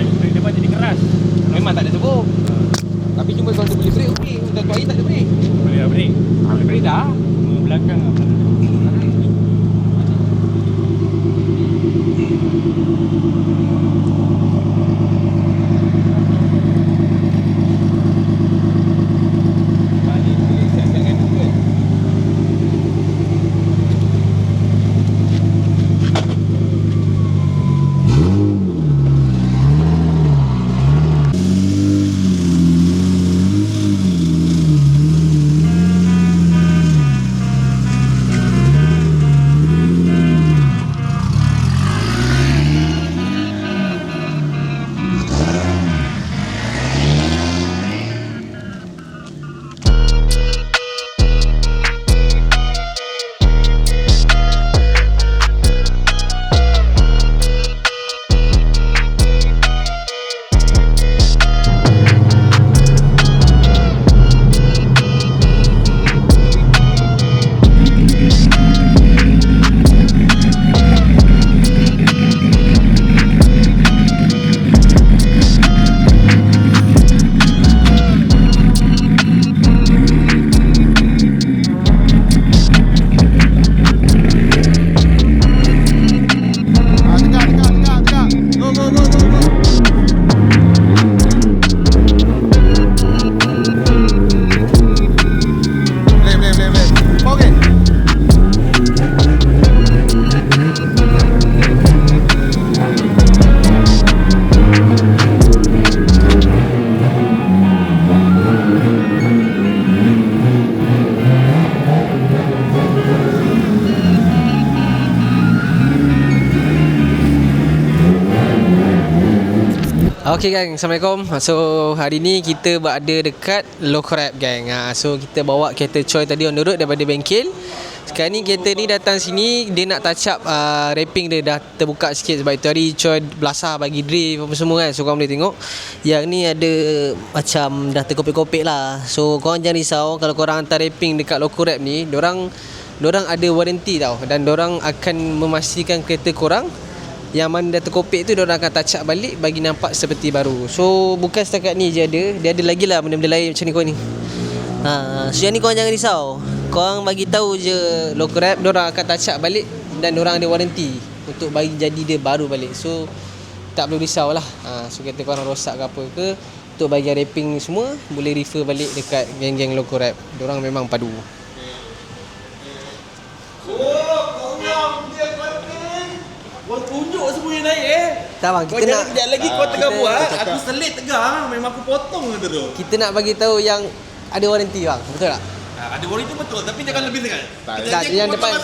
brake depan jadi keras. Memang tak ada turbo. Tapi cuma kalau dia boleh brake, okey. Untuk air tak ada brake. Boleh lah brake. Boleh brake dah. Belakang lah. Okay gang, Assalamualaikum. So hari ni kita berada dekat Lokrab gang. So kita bawa kereta Choi tadi on the road daripada bengkel. Sekarang ni kereta ni datang sini, dia nak touch up wrapping dia dah terbuka sikit. Sebab itu hari Choi belasah bagi drift apa semua kan. So korang boleh tengok yang ni ada macam dah terkopik-kopik lah. So korang jangan risau kalau korang hantar wrapping dekat Lokrab ni, Dorang ada warranty tau. Dan dorang akan memastikan kereta korang yang mana dah terkopik tu diorang akan touch up balik bagi nampak seperti baru. So bukan setakat ni je ada, dia ada lagi lah benda-benda lain macam ni kau ni. So yang ni korang jangan risau. Korang bagi tahu je Lokrab, diorang akan touch up balik dan diorang ada warranty untuk bagi jadi dia baru balik. So tak perlu risau lah. So kereta korang rosak ke apa ke, untuk bagian wrapping ni semua boleh refer balik dekat geng-geng Lokrab. Diorang memang padu. Kau tunjuk semua yang naik Tak bang, Kau kita jangan nak kejap lagi kau tengah buat aku selit tegang, memang aku potong gitu tu. kita nak bagi tahu yang ada warranty bang, betul tak? Ada warranty betul tapi jangan lebih sangat. Tak, yang depan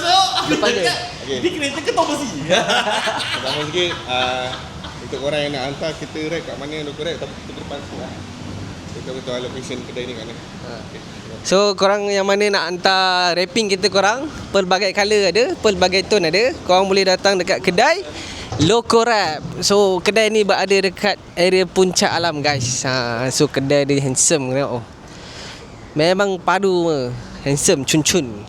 dia. Dia kena tekan besi. Pertama sikit, untuk orang yang nak hantar kita ride kat mana Lokrab, tapi kita ke depan sikit lah. Kita betul location kedai ni kat mana. So korang yang mana nak hantar wrapping kita korang, pelbagai colour ada, pelbagai tone ada. Korang boleh datang dekat kedai Lokrab. So kedai ni berada dekat area Puncak Alam guys. So kedai dia handsome tengok. Memang padu handsome cun-cun.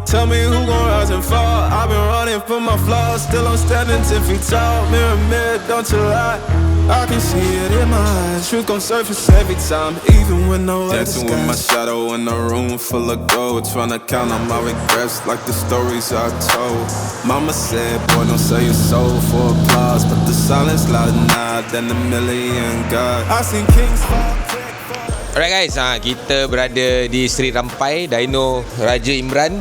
Tell me who gon' rise and fall. I've been running from my flaws, still I'm standing 10 feet tall. Mirror, mirror, don't you lie. I can see it in my eyes. Truth gon' surface every time, even when no other dancing with my shadow in a room full of gold, trying to count on my regrets like the stories I told. Mama said, boy, don't sell your soul for applause, but the silence louder now than a million God. I seen kings fall. Alright guys, kita berada di Seri Rampai, Dyno Raja Imran.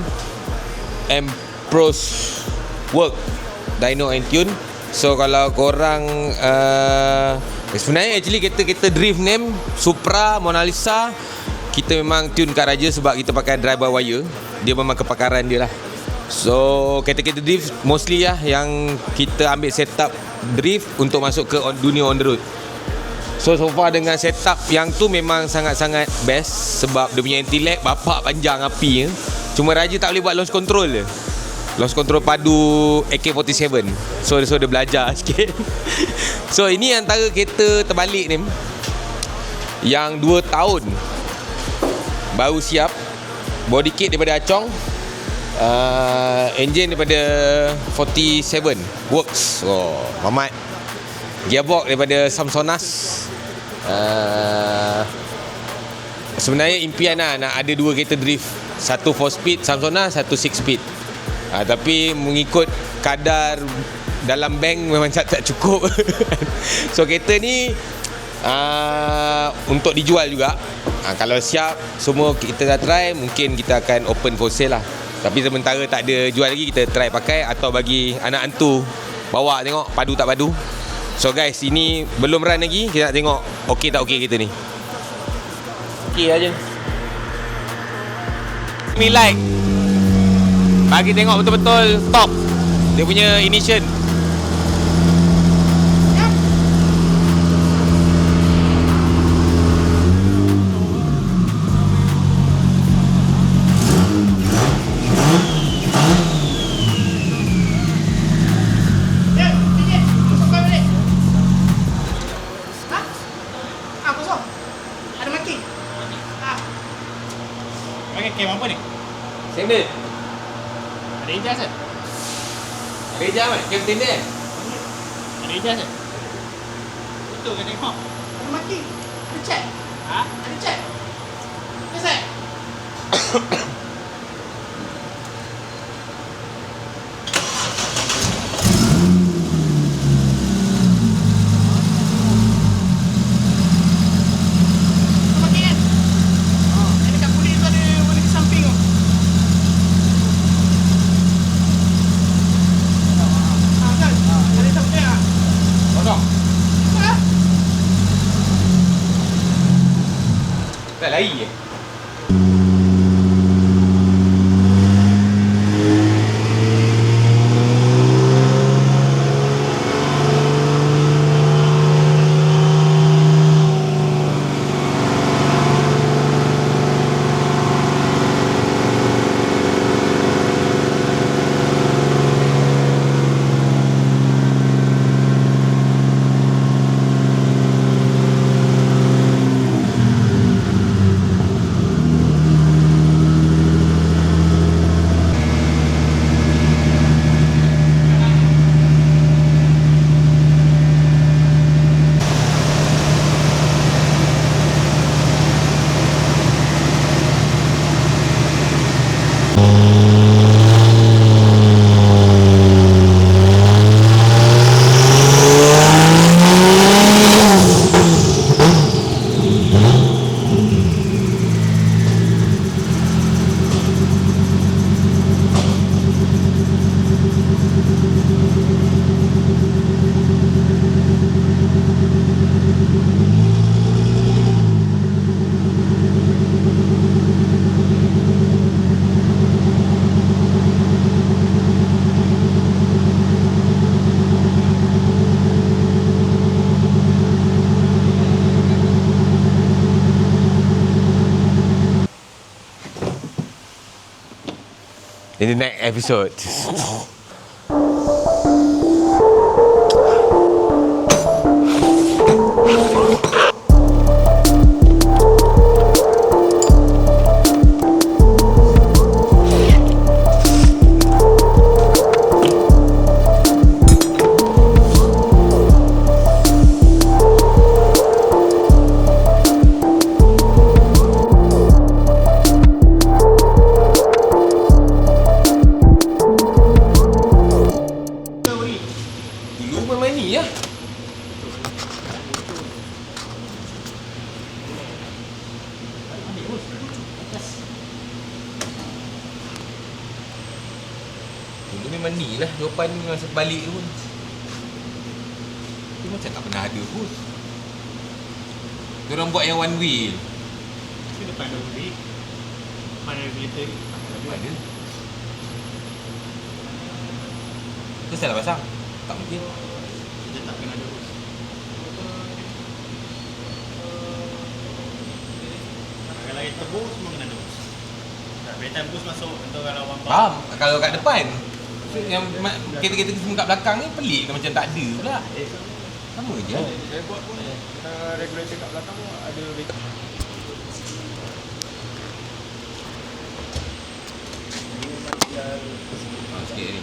Pros Work dyno and tune. So kalau korang sebenarnya actually kereta drift name Supra, Mona Lisa, kita memang tune kat Raja sebab kita pakai drive by wire. Dia memang kepakaran dia lah. So kereta-kereta drift mostly lah yang kita ambil setup drift untuk masuk ke dunia on the road. So far dengan setup yang tu memang sangat-sangat best sebab dia punya anti-lag bapak panjang api ya. Cuma Raja tak boleh buat launch control je. Launch control padu AK-47. So dia belajar sikit. So ini antara kereta terbalik ni yang 2 tahun baru siap. Body kit daripada Acong, engine daripada 47 Works. Oh, Mamat. Gearbox daripada Samsonas. Sebenarnya impian lah nak ada 2 kereta drift. Satu 4 speed Samsonas, satu 6 speed. Tapi mengikut kadar dalam bank memang tak cukup. So kereta ni untuk dijual juga. Kalau siap semua kita dah try, mungkin kita akan open for sale lah. Tapi sementara tak ada jual lagi, kita try pakai atau bagi anak hantu bawa tengok padu tak padu. So guys, ini belum run lagi, kita nak tengok okey tak okey kereta ni. Okey aja. Me like bagi tengok betul-betul top dia punya ignition. Pakai kem apa ni? Standard. Ada ijaz kan? Ada ijaz kan? Kem standard. Ada ijaz kan? Betul ke tengok? Ada maki. Ada cek. Ha? Ada cek. Yes, sir. Tak lari je. In the next episode. Dulu memang ni lah jawapan ni masa balik tu pun. Tapi macam tak pernah ada pun. Diorang buat yang one way. Tapi depan ada beli. Depan regulator ni. Ada. Tu salah pasang. Tak mungkin. Kita tak kena ada bos. Kalau air tebus semua kena ada bos. Bila time bus masuk untuk kalau orang Faham? Kalau kat depan. So, yang kereta-kereta semua kat belakang ni pelik ke macam tak ada pula. Sama je. Saya buat pun regulator kat belakang pun ada Sikit ni.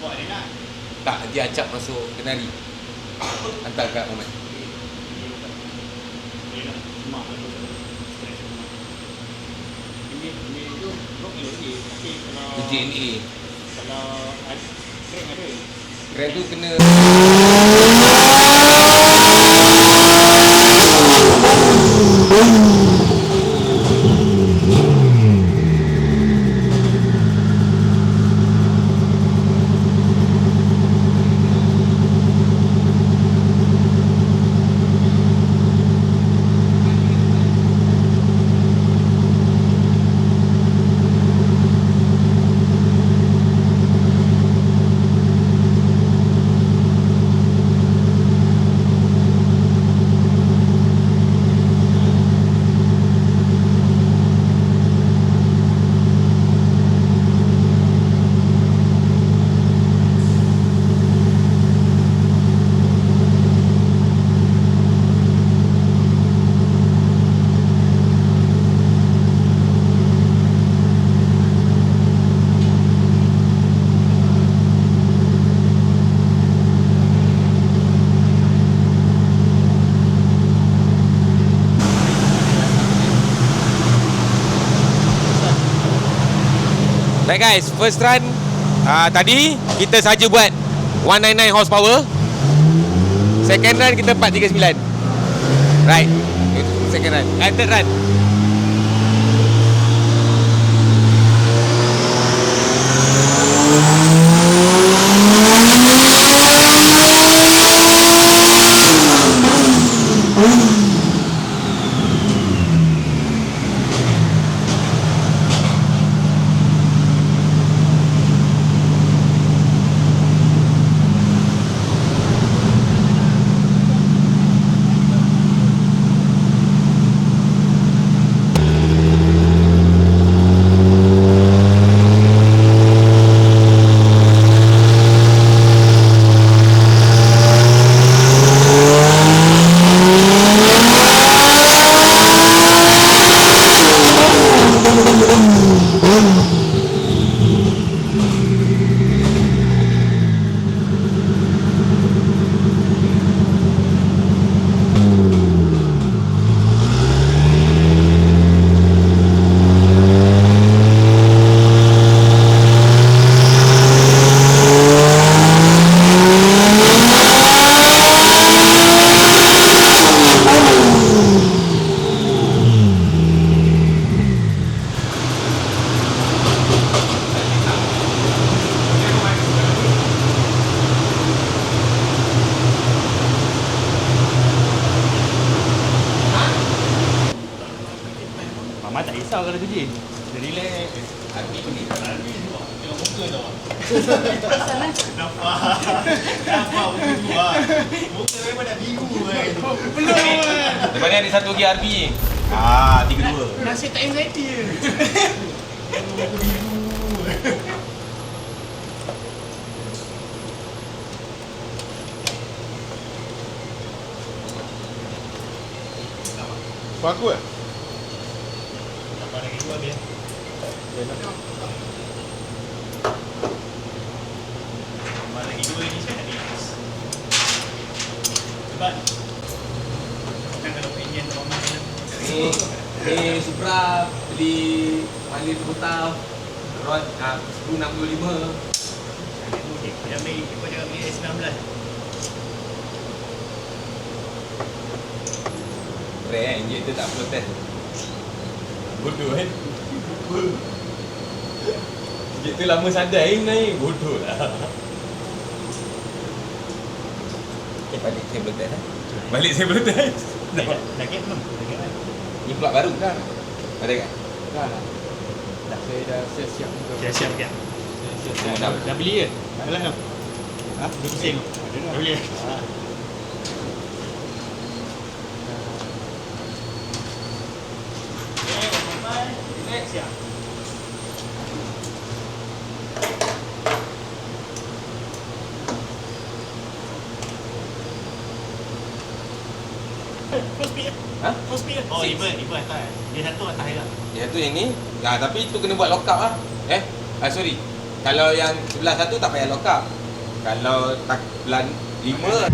buat dia nak. Tak, nanti acap masuk kenari. Hantar kat Muhammad. Dia nak mak tu. Ini tu blok lagi. Tapi kalau JNA. kalau ada crank ada. Keren tu kena. Baik guys, first run tadi kita saja buat 199 horsepower. Second run kita 439. Right. Itu second run. Third run. Mama tak risau kalau kerja. Dia relax. Army ni. Tengok muka tau. Nampak. Nampak muka tu lah. Muka memang dah biru kan. Belum kan. Lepas ni ada satu lagi RB. 3-2. Nasib tak anxiety je. Muka biru. Kau aku ke? Tambah lagi 2 dia. Tambah lagi 2 ni saya nak relax. Sebab kan kalau opinion tu Mama Ni Supra beli Malin Putar Rod 1065. Kau jangan ambil S19. Rare kan, injector tak perlu test. Bodoh kan? Injector lama sadar naik, bodoh lah. Balik saya belum test. Balik saya belum test. Dah get belum? Ni plug baru dah. Ada tak? Dah. Saya dah siap-siap untuk. Siap ke? Dah beli ke? Tak lah kan? Ha? Dah pusing? Dah beli? Relax ya. Full speed. Ha? Full speed. Oh, liver atas. Dia satu atas lah. Yang tu yang ni. Tapi tu kena buat lock up lah. Sorry. Kalau yang sebelah satu tak payah lock up. Kalau tak pelan 5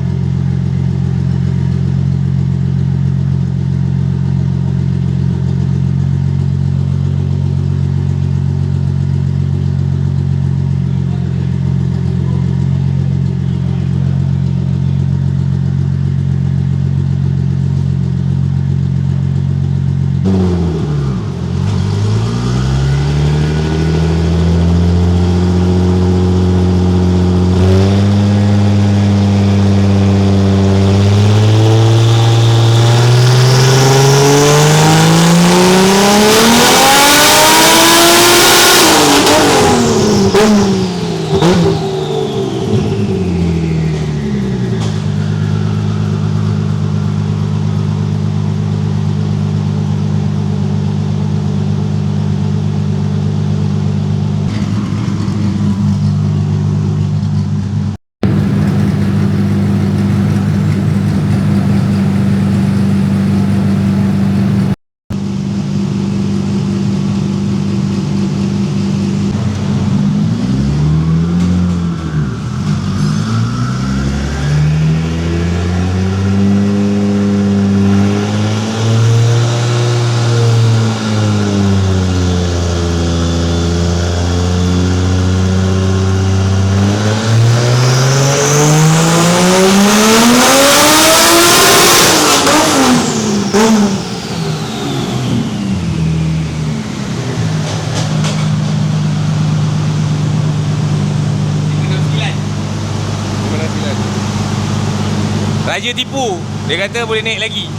Raja tipu. Dia kata boleh naik lagi.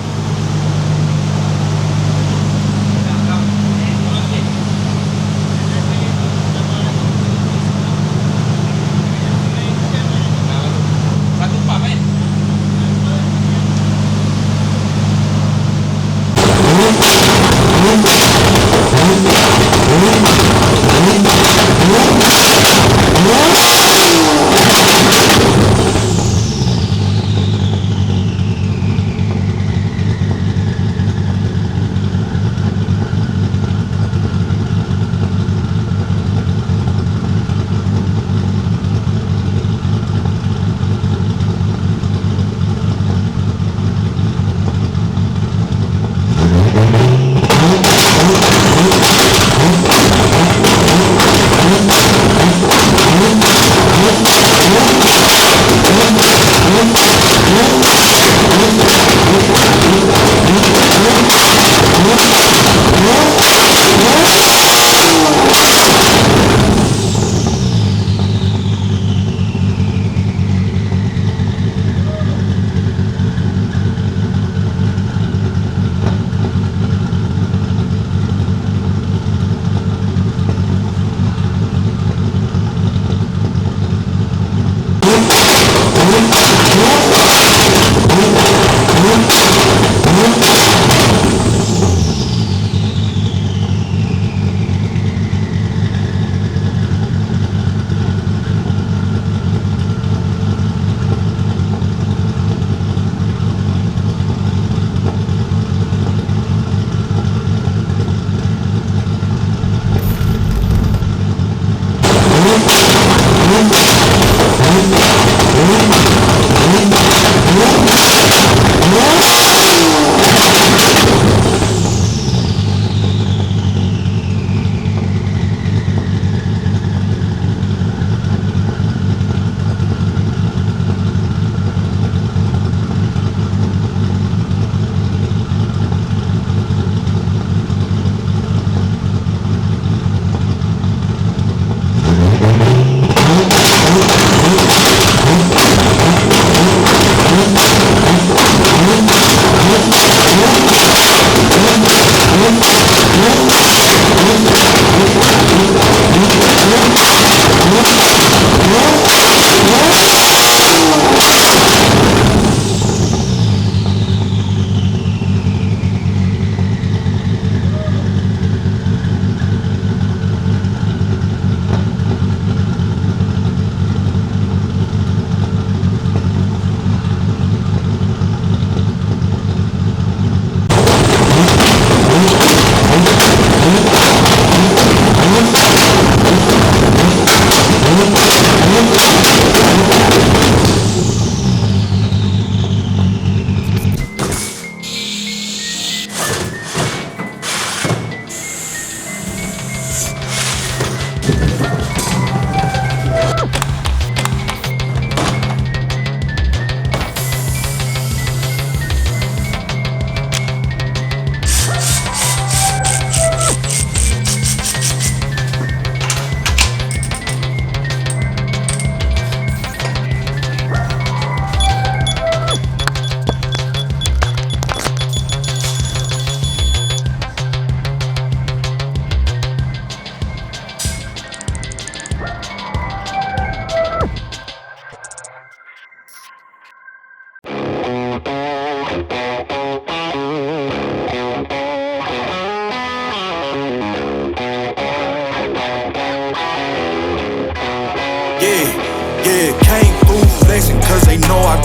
Satu pump kan?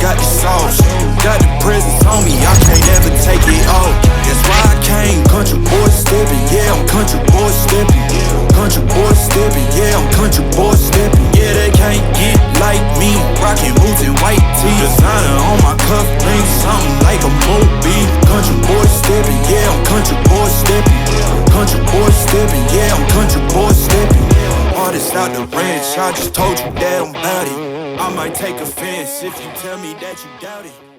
got the sauce. Got the presence on me, I can't ever take it off. That's why I came country boy stepping. Yeah, I'm country boy stepping. Country boy stepping. Yeah, I'm country boy stepping. Yeah, they can't get like me. Rockin' boots and white tee. Designer on my cuff link, something like a movie. Country boy stepping. Yeah, I'm country boy stepping. Country boy stepping. Yeah, I'm country boy stepping. Artist out the ranch, I just told you that I'm bout it. I might take offense if you tell me that you doubt it.